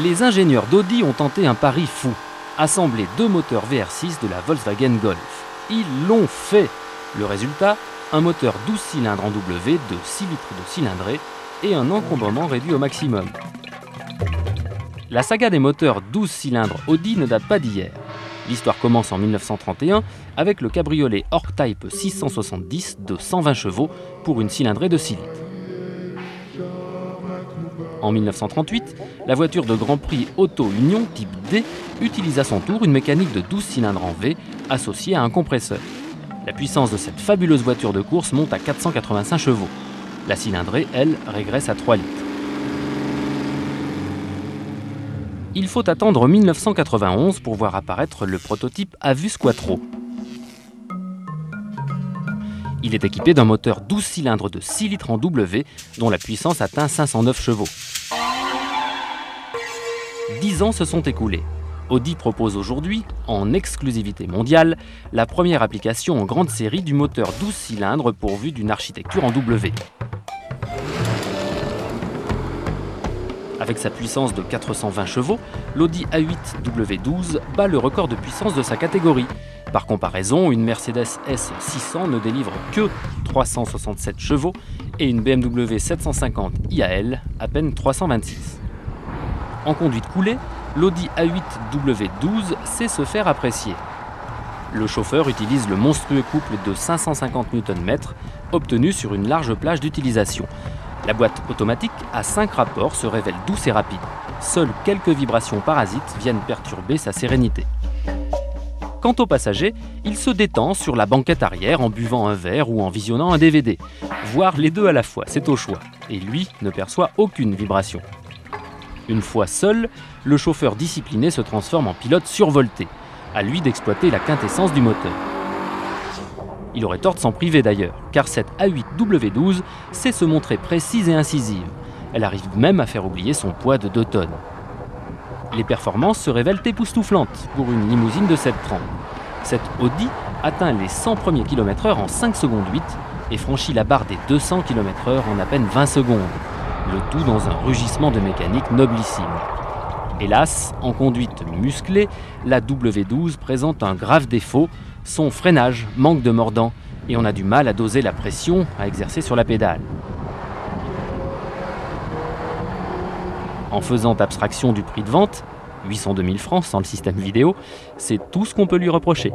Les ingénieurs d'Audi ont tenté un pari fou, assembler deux moteurs VR6 de la Volkswagen Golf. Ils l'ont fait. Le résultat, un moteur 12 cylindres en W de 6 litres de cylindrée et un encombrement réduit au maximum. La saga des moteurs 12 cylindres Audi ne date pas d'hier. L'histoire commence en 1931 avec le cabriolet Ork-Type 670 de 120 chevaux pour une cylindrée de 6 litres. En 1938, la voiture de Grand Prix Auto Union type D utilise à son tour une mécanique de 12 cylindres en V associée à un compresseur. La puissance de cette fabuleuse voiture de course monte à 485 chevaux. La cylindrée, elle, régresse à 3 litres. Il faut attendre 1991 pour voir apparaître le prototype Avus Quattro. Il est équipé d'un moteur 12 cylindres de 6 litres en W, dont la puissance atteint 509 chevaux. 10 ans se sont écoulés. Audi propose aujourd'hui, en exclusivité mondiale, la première application en grande série du moteur 12 cylindres pourvu d'une architecture en W. Avec sa puissance de 420 chevaux, l'Audi A8 W12 bat le record de puissance de sa catégorie. Par comparaison, une Mercedes S600 ne délivre que 367 chevaux et une BMW 750 IAL à peine 326. En conduite coulée, l'Audi A8 W12 sait se faire apprécier. Le chauffeur utilise le monstrueux couple de 550 Nm obtenu sur une large plage d'utilisation. La boîte automatique à 5 rapports se révèle douce et rapide. Seules quelques vibrations parasites viennent perturber sa sérénité. Quant au passager, il se détend sur la banquette arrière en buvant un verre ou en visionnant un DVD. Voire les deux à la fois, c'est au choix. Et lui ne perçoit aucune vibration. Une fois seul, le chauffeur discipliné se transforme en pilote survolté. À lui d'exploiter la quintessence du moteur. Il aurait tort de s'en priver d'ailleurs, car cette A8 W12 sait se montrer précise et incisive. Elle arrive même à faire oublier son poids de 2 tonnes. Les performances se révèlent époustouflantes pour une limousine de 730. Cette Audi atteint les 100 premiers km/h en 5 secondes 8 et franchit la barre des 200 km/h en à peine 20 secondes. Le tout dans un rugissement de mécanique noblissime. Hélas, en conduite musclée, la W12 présente un grave défaut, son freinage manque de mordant et on a du mal à doser la pression à exercer sur la pédale. En faisant abstraction du prix de vente, 802 000 francs sans le système vidéo, c'est tout ce qu'on peut lui reprocher.